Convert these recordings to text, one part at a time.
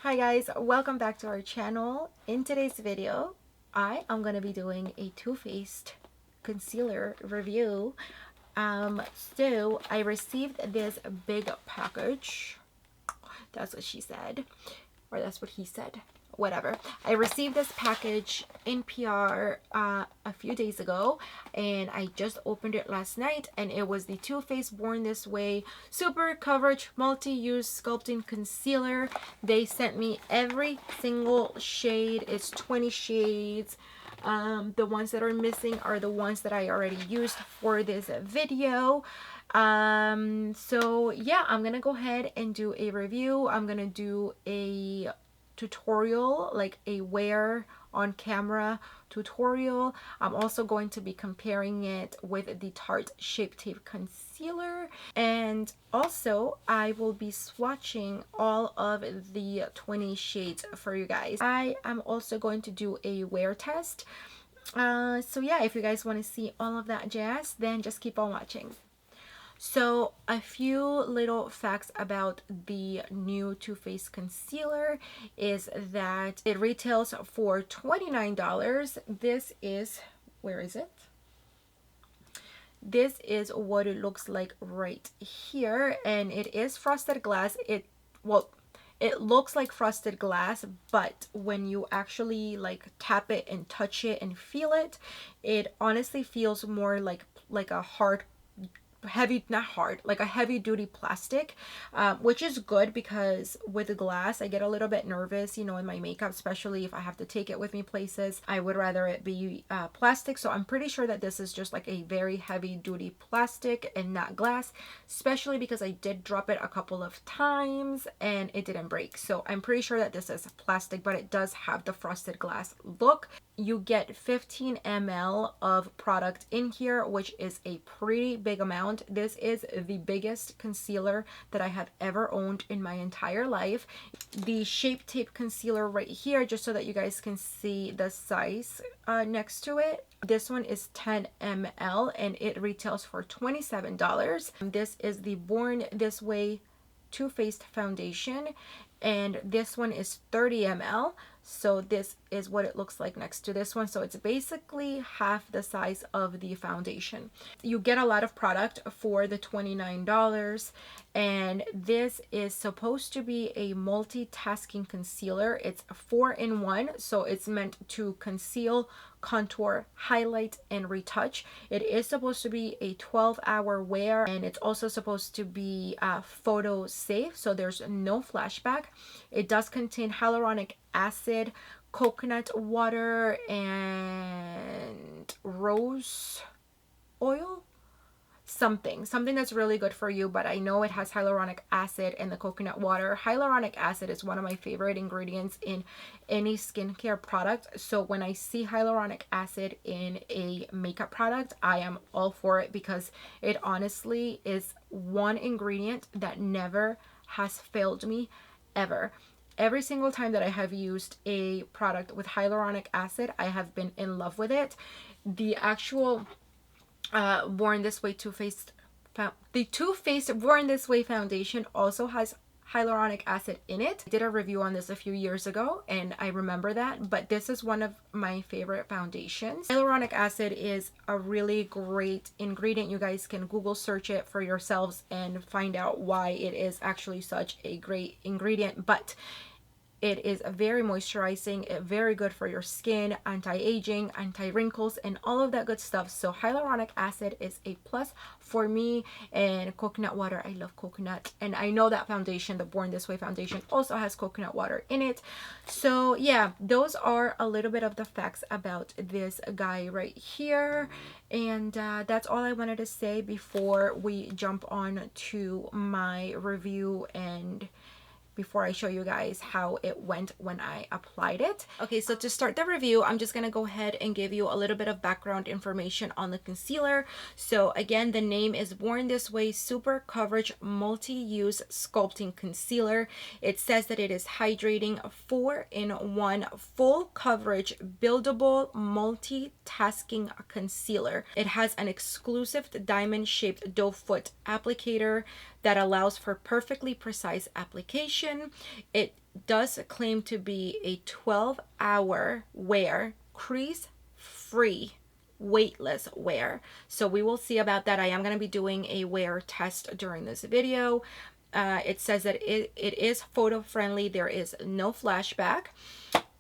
Hi guys, welcome back to our channel. In today's video, I am going to be doing a Too Faced concealer review. So I received this big package. That's what she said, or that's what he said. Whatever. I received this package in PR a few days ago, and I just opened it last night, and it was the Too Faced Born This Way Super Coverage Multi-Use Sculpting Concealer. They sent me every single shade. It's 20 shades. The ones that are missing are the ones that I already used for this video. So yeah, I'm gonna go ahead and do a review. I'm gonna do a tutorial, like a wear on camera tutorial. I'm also going to be comparing it with the Tarte Shape Tape Concealer, and also I will be swatching all of the 20 shades for you guys. I am also going to do a wear test. So yeah, if you guys want to see all of that jazz, then just keep on watching. So a few little facts about the new Too Faced concealer is that it retails for $29. This is, where is it? This is what it looks like right here, and it is frosted glass. It looks like frosted glass, but when you actually like tap it and touch it and feel it, it honestly feels more like a hard, heavy, not hard, like a heavy duty plastic, which is good because with the glass I get a little bit nervous, you know, in my makeup, especially if I have to take it with me places. I would rather it be plastic, so I'm pretty sure that this is just like a very heavy duty plastic and not glass, especially because I did drop it a couple of times and it didn't break. So I'm pretty sure that this is plastic, but it does have the frosted glass look. You get 15 ml of product in here, which is a pretty big amount. This is the biggest concealer that I have ever owned in my entire life. The Shape Tape concealer right here, just so that you guys can see the size next to it. This one is 10 ml and it retails for $27. This is the Born This Way Too Faced foundation, and this one is 30 ml. So this is what it looks like next to this one. So it's basically half the size of the foundation. You get a lot of product for the $29, and this is supposed to be a multitasking concealer. It's 4-in-1, so it's meant to conceal, contour, highlight, and retouch. It is supposed to be a 12-hour wear, and it's also supposed to be photo safe, so there's no flashback. It does contain hyaluronic acid, coconut water, and rose oil. Something that's really good for you, but I know it has hyaluronic acid and the coconut water. Hyaluronic acid is one of my favorite ingredients in any skincare product, so when I see hyaluronic acid in a makeup product, I am all for it, because it honestly is one ingredient that never has failed me ever. Every single time that I have used a product with hyaluronic acid, I have been in love with it. The actual Born This Way Too Faced, the Too Faced Born This Way foundation also has hyaluronic acid in it. I did a review on this a few years ago and I remember that, but this is one of my favorite foundations. Hyaluronic acid is a really great ingredient. You guys can Google search it for yourselves and find out why it is actually such a great ingredient, but it is very moisturizing, very good for your skin, anti-aging, anti-wrinkles, and all of that good stuff. So hyaluronic acid is a plus for me, and coconut water. I love coconut, and I know that foundation, the Born This Way foundation, also has coconut water in it. So yeah, those are a little bit of the facts about this guy right here, and that's all I wanted to say before we jump on to my review and before I show you guys how it went when I applied it. Okay, so to start the review, I'm just gonna go ahead and give you a little bit of background information on the concealer. So again, the name is Born This Way Super Coverage Multi-Use Sculpting Concealer. It says that it is hydrating, 4-in-1 full coverage buildable multitasking concealer. It has an exclusive diamond shaped doe foot applicator, that allows for perfectly precise application. It does claim to be a 12-hour wear, crease free, weightless wear. So we will see about that. I am going to be doing a wear test during this video. It says that it is photo friendly. There is no flashback,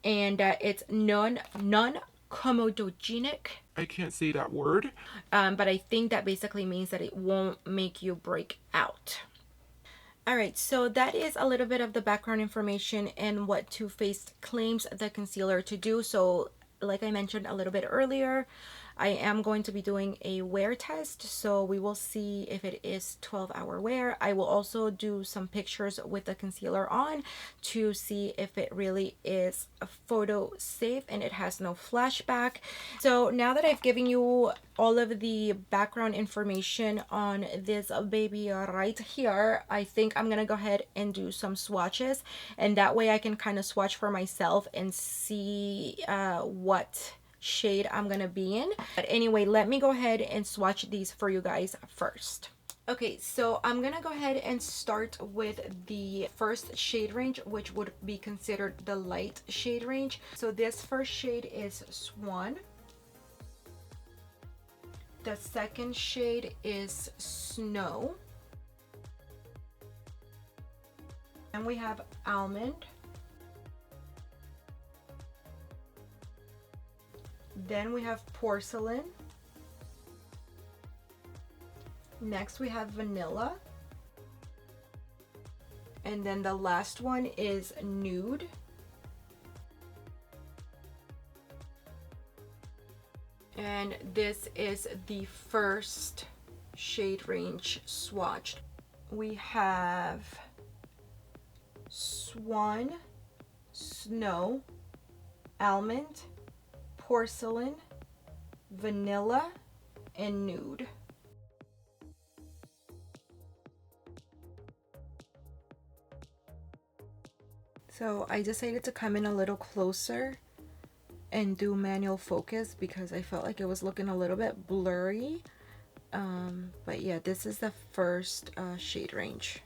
and it's non-comedogenic. I can't say that word. But I think that basically means that it won't make you break out. All right, so that is a little bit of the background information and what Too Faced claims the concealer to do. So like I mentioned a little bit earlier, I am going to be doing a wear test, so we will see if it is 12-hour wear. I will also do some pictures with the concealer on to see if it really is a photo safe and it has no flashback. So now that I've given you all of the background information on this baby right here, I think I'm gonna go ahead and do some swatches, and that way I can kind of swatch for myself and see what shade I'm gonna be in. But anyway, let me go ahead and swatch these for you guys first. Okay, so I'm gonna go ahead and start with the first shade range, which would be considered the light shade range. So this first shade is Swan. The second shade is Snow. And we have Almond. Then we have Porcelain. Next we have Vanilla. And then the last one is Nude. And this is the first shade range swatched. We have Swan, Snow, Almond, Porcelain, Vanilla, and Nude. So I decided to come in a little closer and do manual focus because I felt like it was looking a little bit blurry. But yeah, this is the first shade range.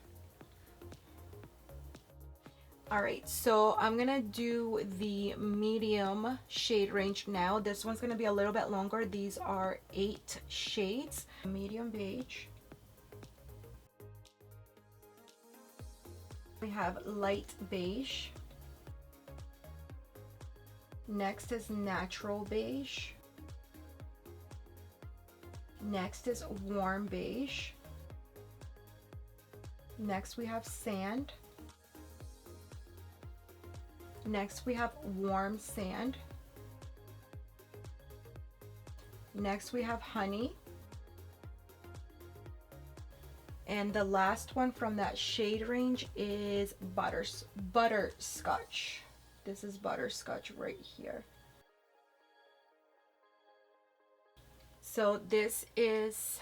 All right, so I'm gonna do the medium shade range now. This one's gonna be a little bit longer. These are 8 shades. Medium beige. We have light beige. Next is natural beige. Next is warm beige. Next we have sand. Next we have warm sand. Next we have honey. And the last one from that shade range is butterscotch. This is butterscotch right here. So this is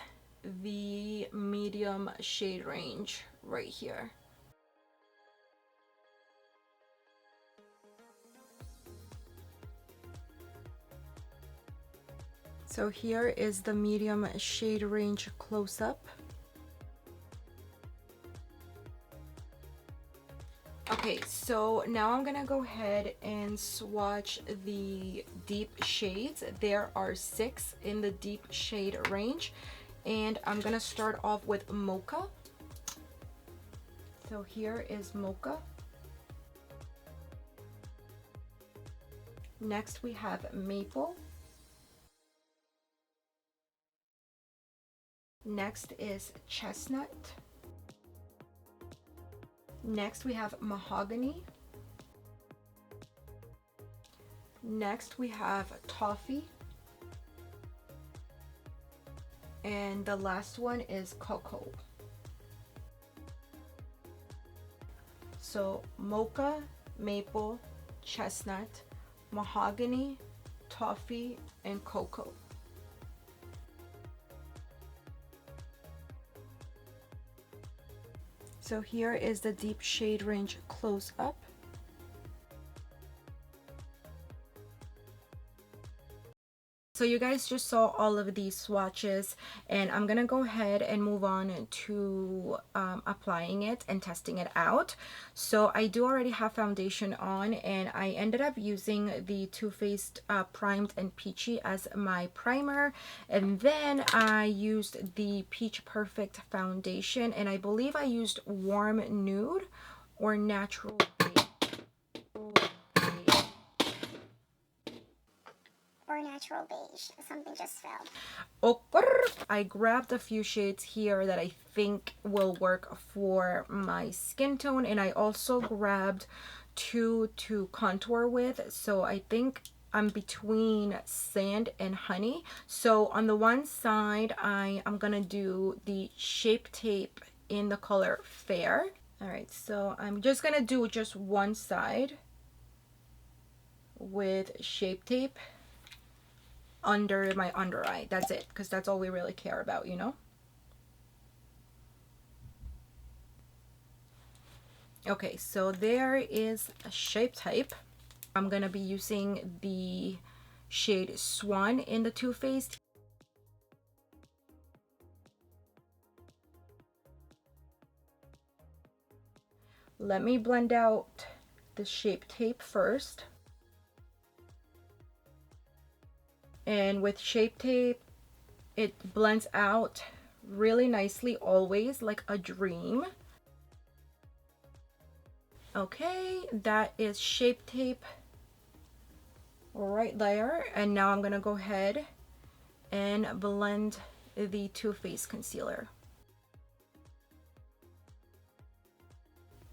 the medium shade range right here. So here is the medium shade range close-up. Okay, so now I'm gonna go ahead and swatch the deep shades. There are 6 in the deep shade range, and I'm gonna start off with Mocha. So here is Mocha. Next we have Maple. Next is Chestnut. Next we have Mahogany. Next we have Toffee. And the last one is Cocoa. So Mocha, Maple, Chestnut, Mahogany, Toffee, and Cocoa. So here is the deep shade range close up. So you guys just saw all of these swatches, and I'm gonna go ahead and move on to applying it and testing it out. So I do already have foundation on, and I ended up using the Too Faced Primed and Peachy as my primer, and then I used the Peach Perfect foundation, and I believe I used Warm Nude or Natural Beige. Or natural beige. Something just fell. I grabbed a few shades here that I think will work for my skin tone, and I also grabbed two to contour with. So I think I'm between sand and honey. So on the one side, I am gonna do the Shape Tape in the color Fair. All right, so I'm just gonna do just one side with Shape Tape under my under eye. That's it, because that's all we really care about, you know. Okay, so there is a Shape Tape. I'm gonna be using the shade Swan in the Too Faced. Let me blend out the Shape Tape first. And with Shape Tape, it blends out really nicely, always like a dream. Okay, that is Shape Tape right there. And now I'm gonna go ahead and blend the Too Faced concealer.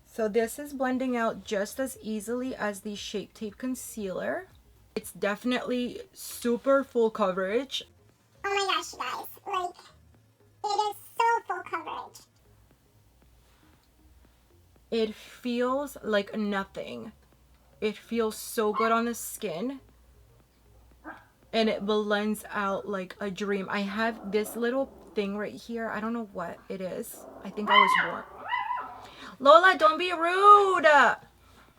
So this is blending out just as easily as the Shape Tape concealer. It's definitely super full coverage. Oh my gosh, you guys. Like, it is so full coverage. It feels like nothing. It feels so good on the skin. And it blends out like a dream. I have this little thing right here. I don't know what it is. I think I was born. Lola, don't be rude!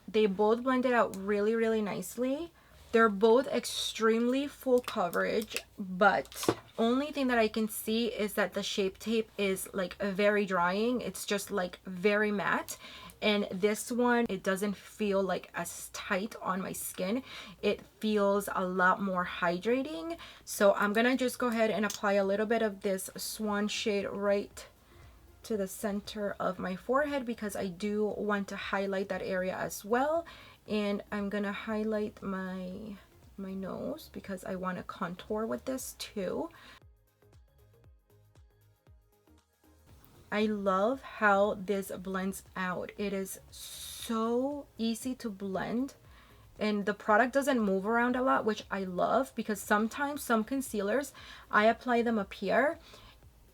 They both blended out really, really nicely. They're both extremely full coverage, but only thing that I can see is that the Shape Tape is like very drying. It's just like very matte. And this one, it doesn't feel like as tight on my skin. It feels a lot more hydrating. So I'm gonna just go ahead and apply a little bit of this Swan shade right to the center of my forehead, because I do want to highlight that area as well. And I'm gonna highlight my nose because I want to contour with this too. I love how this blends out. It is so easy to blend, and the product doesn't move around a lot, which I love, because sometimes some concealers, I apply them up here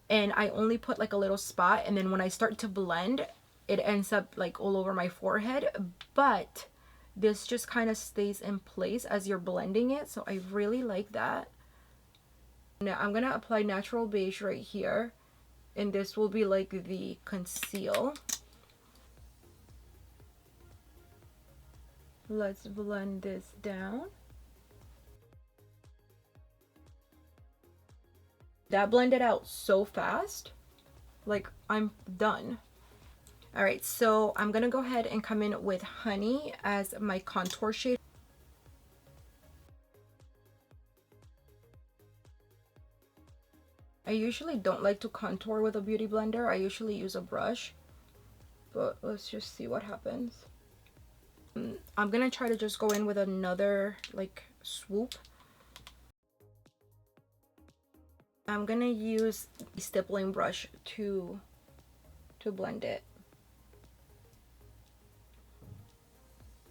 and I only put like a little spot, and then when I start to blend, it ends up like all over my forehead. But this just kind of stays in place as you're blending it, so I really like that. Now I'm gonna apply Natural Beige right here, and this will be like the conceal. Let's blend this down. That blended out so fast, like I'm done. All right, so I'm gonna go ahead and come in with Honey as my contour shade. I usually don't like to contour with a beauty blender. I usually use a brush, but let's just see what happens. I'm gonna try to just go in with another like swoop. I'm gonna use the stippling brush to blend it.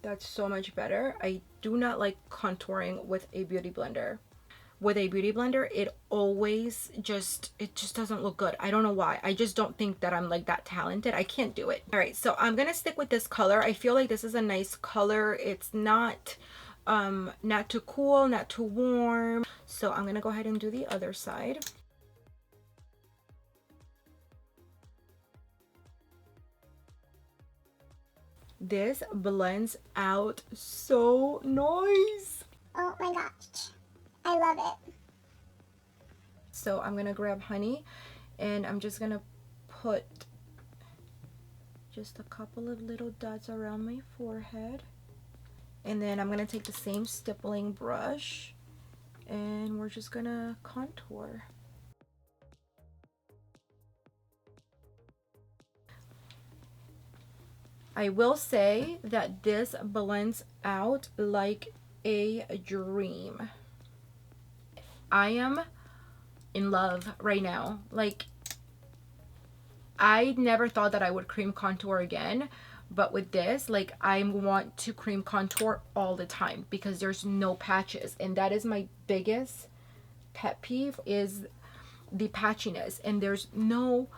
That's so much better. I do not like contouring with a beauty blender. With a beauty blender, it just doesn't look good. I don't know why. I just don't think that I'm like that talented. I can't do it. All right, so I'm gonna stick with this color. I feel like this is a nice color. It's not too cool, not too warm. So I'm gonna go ahead and do the other side. This blends out so nice. Oh my gosh. I love it. So I'm gonna grab honey and I'm just gonna put just a couple of little dots around my forehead. And then I'm gonna take the same stippling brush and we're just gonna contour. I will say that this blends out like a dream. I am in love right now. Like, I never thought that I would cream contour again, but with this, like, I want to cream contour all the time because there's no patches, and that is my biggest pet peeve, is the patchiness. And there's no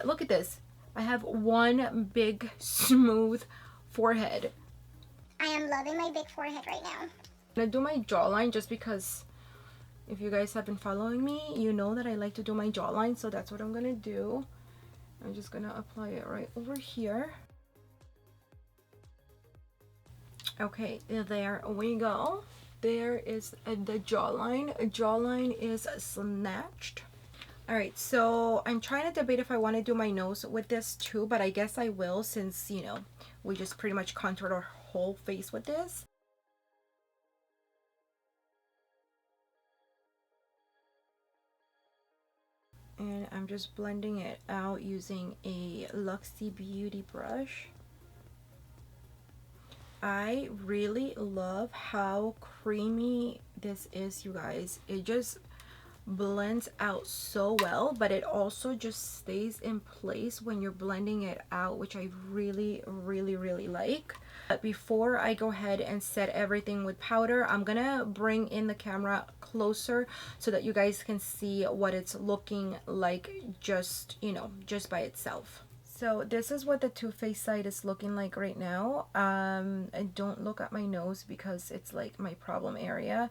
look at this. I have one big smooth forehead. I am loving my big forehead right now. I'm gonna do my jawline just because if you guys have been following me, you know that I like to do my jawline, so that's what I'm gonna do. I'm just gonna apply it right over here. Okay, there we go. There is the jawline. Jawline is snatched. All right, so I'm trying to debate if I want to do my nose with this too, but I guess I will, since, you know, we just pretty much contoured our whole face with this. And I'm just blending it out using a Luxie Beauty brush. I really love how creamy this is, you guys. It just blends out so well, but it also just stays in place when you're blending it out, which I really like. But before I go ahead and set everything with powder, I'm gonna bring in the camera closer so that you guys can see what it's looking like, just, you know, just by itself. So this is what the Too Faced side is looking like right now. I don't look at my nose because it's like my problem area.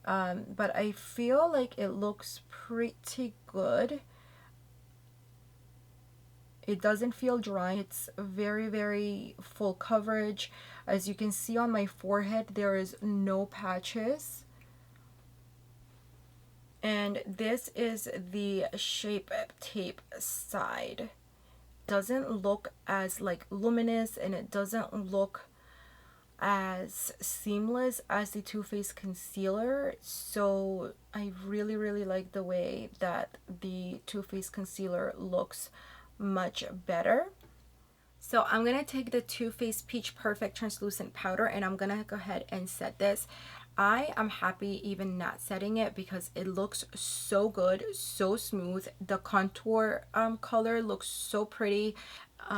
But I feel like it looks pretty good. It doesn't feel dry. It's very full coverage. As you can see on my forehead, there is no patches. And this is the Shape Tape side. Doesn't look as like luminous, and it doesn't look as seamless as the Too Faced concealer. So I really like the way that the Too Faced concealer looks much better. So I'm gonna take the Too Faced Peach Perfect translucent powder and I'm gonna go ahead and set this. I am happy even not setting it because it looks so good, so smooth. The contour color looks so pretty.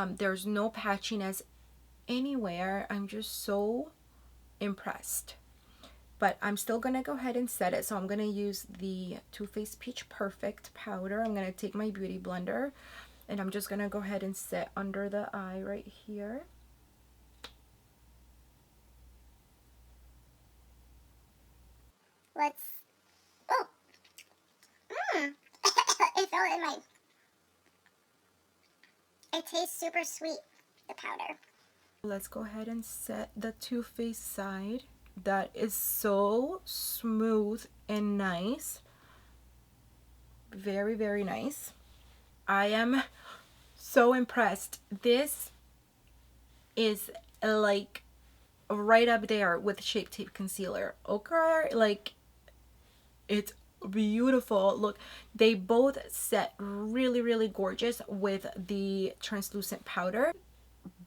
There's no patchiness anywhere. I'm just so impressed. But I'm still gonna go ahead and set it. So I'm gonna use the Too Faced Peach Perfect powder. I'm gonna take my beauty blender and I'm just gonna go ahead and set under the eye right here. Let's, oh, it fell in my, it tastes super sweet, the powder. Let's go ahead and set the Too Faced side. That is so smooth and nice. Very nice. I am so impressed. This is like right up there with Shape Tape concealer. Okay, like, it's beautiful. Look, they both set really gorgeous with the translucent powder,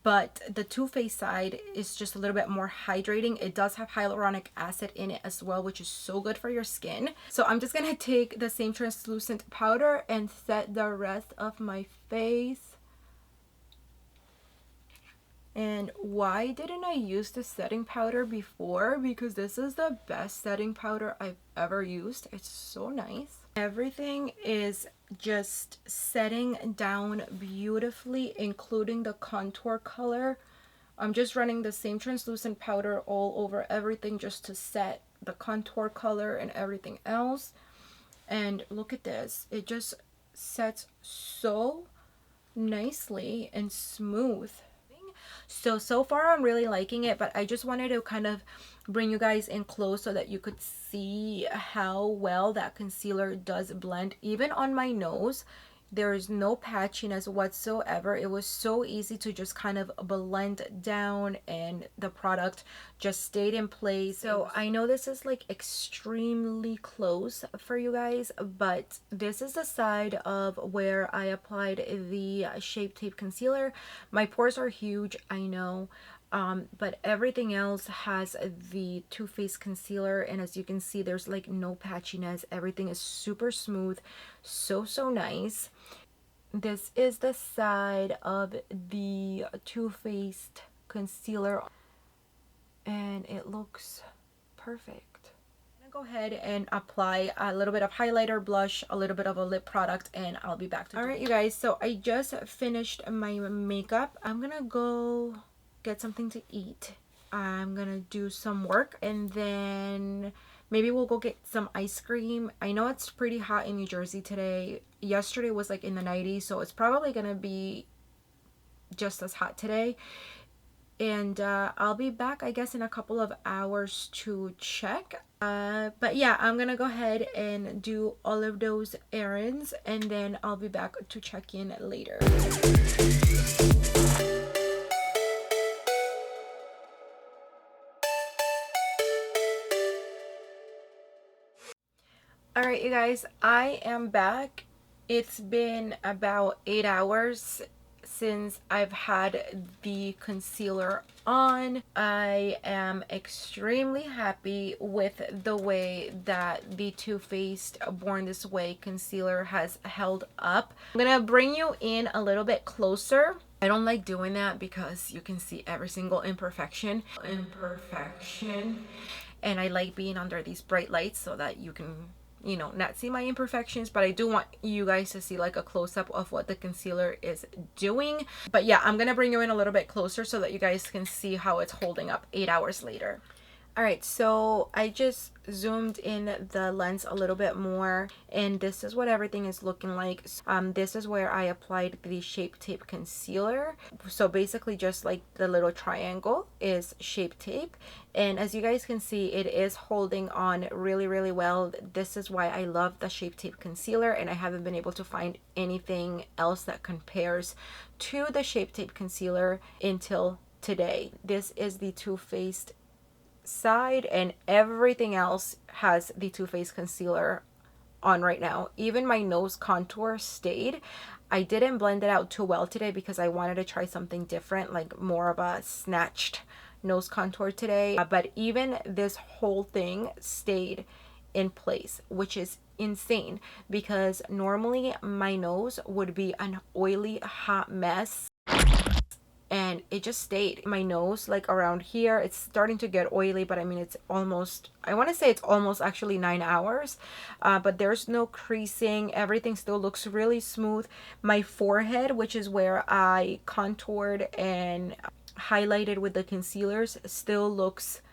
but the Too Faced side is just a little bit more hydrating. It does have hyaluronic acid in it as well, which is so good for your skin. So I'm just gonna take the same translucent powder and set the rest of my face. And why didn't I use the setting powder before? Because this is the best setting powder I've ever used. It's so nice. Everything is just setting down beautifully, including the contour color. I'm just running the same translucent powder all over everything just to set the contour color and everything else. And look at this. It just sets so nicely and smooth. So far I'm really liking it, but I just wanted to kind of bring you guys in close so that you could see how well that concealer does blend. Even on my nose, there is no patchiness whatsoever. It was so easy to just kind of blend down, and the product just stayed in place. So I know this is like extremely close for you guys, but this is the side of where I applied the Shape Tape concealer. My pores are huge, I know, but everything else has the Too Faced concealer, and as you can see, there's like no patchiness. Everything is super smooth, so nice. This is the side of the Too Faced concealer, and it looks perfect. I'm gonna go ahead and apply a little bit of highlighter, blush, a little bit of a lip product, and I'll be back to all right, you guys, so I just finished my makeup. I'm gonna go get something to eat. I'm gonna do some work, and then maybe we'll go get some ice cream. I know it's pretty hot in New Jersey today. Yesterday was like in the 90s, so it's probably gonna be just as hot today. And I'll be back, I guess, in a couple of hours to check. But yeah, I'm gonna go ahead and do all of those errands, and then I'll be back to check in later. Alright, you guys, I am back. It's been about 8 hours since I've had the concealer on. I am extremely happy with the way that the Too Faced Born This Way concealer has held up. I'm gonna bring you in a little bit closer. I don't like doing that because you can see every single imperfection. And I like being under these bright lights so that you can, you know, not see my imperfections, but I do want you guys to see like a close-up of what the concealer is doing. But yeah, I'm gonna bring you in a little bit closer so that you guys can see how it's holding up 8 hours later. All right, so I just zoomed in the lens a little bit more, and this is what everything is looking like. This is where I applied the Shape Tape concealer. So basically just like the little triangle is Shape Tape, and as you guys can see, it is holding on really well. This is why I love the Shape Tape concealer, and I haven't been able to find anything else that compares to the Shape Tape concealer until today. This is the Too Faced side, and everything else has the Too Faced concealer on right now. Even my nose contour stayed. I didn't blend it out too well today because I wanted to try something different, like more of a snatched nose contour today. But even this whole thing stayed in place, which is insane because normally my nose would be an oily hot mess, and it just stayed. My nose, like around here, it's starting to get oily, but I mean, it's almost, I want to say it's almost actually 9 hours, but there's no creasing. Everything still looks really smooth. My forehead, which is where I contoured and highlighted with the concealers, still looks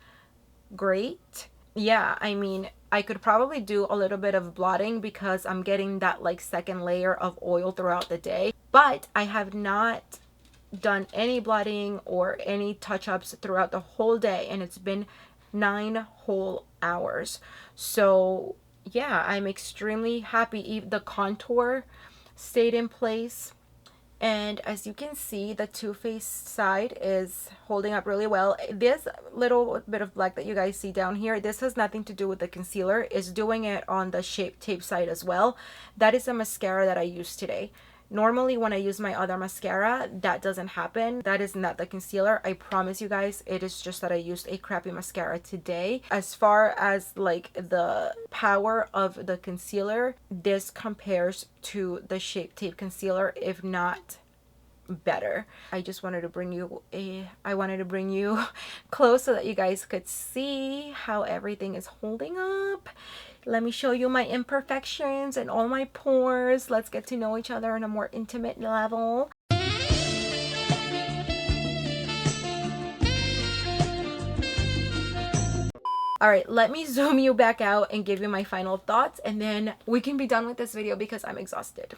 great. Yeah, I mean, I could probably do a little bit of blotting because I'm getting that like second layer of oil throughout the day, but I have not done any blotting or any touch-ups throughout the whole day, and it's been 9 whole hours. So yeah, I'm extremely happy. The contour stayed in place, and as you can see, the Too Faced side is holding up really well. This little bit of black that you guys see down here, this has nothing to do with the concealer. It's doing it on the Shape Tape side as well. That is a mascara that I used today. Normally when I use my other mascara, that doesn't happen. That is not the concealer, I promise you guys. It is just that I used a crappy mascara today. As far as like the power of the concealer, this compares to the Shape Tape concealer, if not better. I just wanted to bring you close so that you guys could see how everything is holding up. Let me show you my imperfections and all my pores. Let's get to know each other on a more intimate level. All right, let me zoom you back out and give you my final thoughts, and then we can be done with this video because I'm exhausted.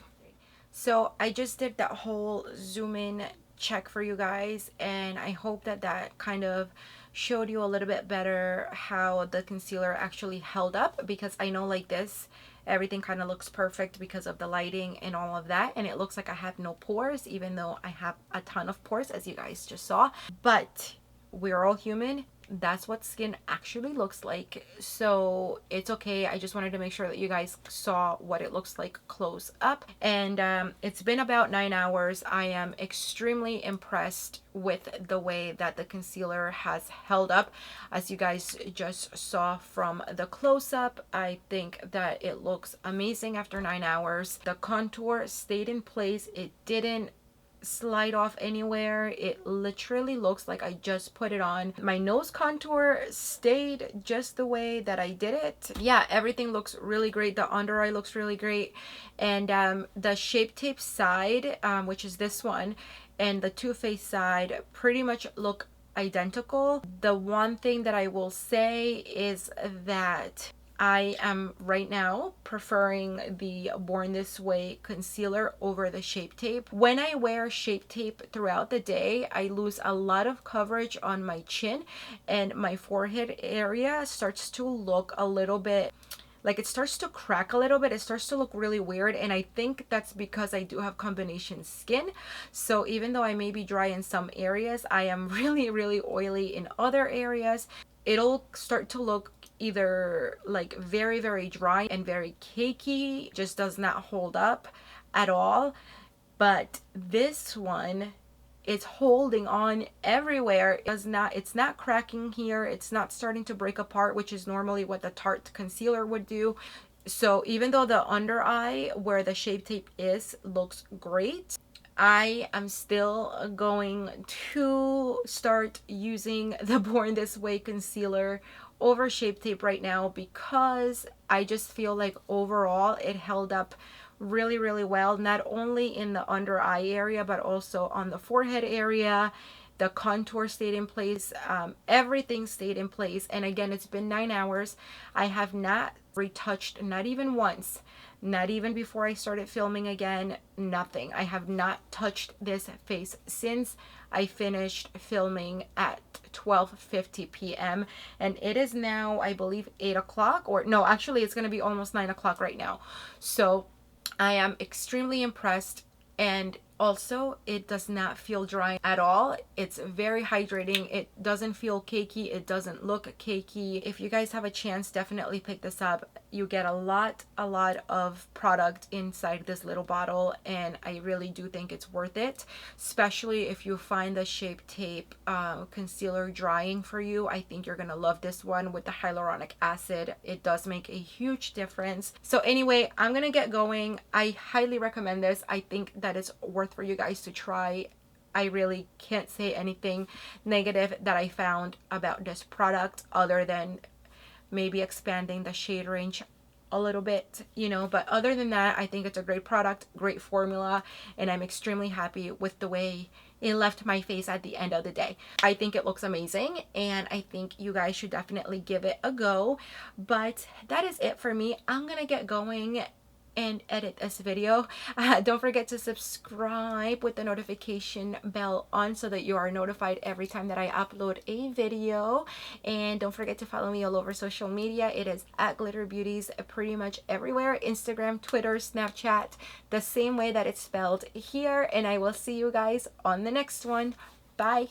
So I just did that whole zoom in check for you guys, and I hope that that kind of showed you a little bit better how the concealer actually held up, because I know like this everything kind of looks perfect because of the lighting and all of that, and it looks like I have no pores even though I have a ton of pores, as you guys just saw. But we're all human. That's what skin actually looks like, so it's okay. I just wanted to make sure that you guys saw what it looks like close up. And it's been about 9 hours. I am extremely impressed with the way that the concealer has held up. As you guys just saw from the close-up, I think that it looks amazing after 9 hours. The contour stayed in place. It didn't slide off anywhere. It literally looks like I just put it on. My nose contour stayed just the way that I did it. Yeah, everything looks really great. The under eye looks really great, and the Shape Tape side, which is this one, and the Too Faced side pretty much look identical. The one thing that I will say is that I am right now preferring the Born This Way concealer over the Shape Tape. When I wear Shape Tape throughout the day, I lose a lot of coverage on my chin, and my forehead area starts to look a little bit like, it starts to crack a little bit. It starts to look really weird, and I think that's because I do have combination skin. So even though I may be dry in some areas, I am really oily in other areas. It'll start to look either like very dry and very cakey, just does not hold up at all. But this one, it's holding on everywhere. It's not cracking here. It's not starting to break apart, which is normally what the Tarte concealer would do. So even though the under eye where the Shape Tape is looks great, I am still going to start using the Born This Way concealer over Shape Tape right now, because I just feel like overall it held up really well, not only in the under eye area but also on the forehead area. The contour stayed in place. Everything stayed in place. And again, it's been 9 hours. I have not retouched, not even once, not even before I started filming again, nothing. I have not touched this face since I finished filming at 12:50 p.m. and it is now, I believe, 8 o'clock, or no, actually it's going to be almost 9 o'clock right now. So I am extremely impressed, and also it does not feel dry at all. It's very hydrating. It doesn't feel cakey. It doesn't look cakey. If you guys have a chance, definitely pick this up. You get a lot of product inside this little bottle, and I really do think it's worth it, especially if you find the Shape Tape concealer drying for you. I think you're gonna love this one with the hyaluronic acid. It does make a huge difference. So anyway, I'm gonna get going. I highly recommend this. I think that it's worth for you guys to try. I really can't say anything negative that I found about this product, other than maybe expanding the shade range a little bit, you know. But other than that, I think it's a great product, great formula, and I'm extremely happy with the way it left my face at the end of the day. I think it looks amazing, and I think you guys should definitely give it a go. But that is it for me. I'm gonna get going and edit this video. Don't forget to subscribe with the notification bell on so that you are notified every time that I upload a video. And don't forget to follow me all over social media. It is at GlitterBeauties pretty much everywhere: Instagram, Twitter, Snapchat, the same way that it's spelled here. And I will see you guys on the next one. Bye.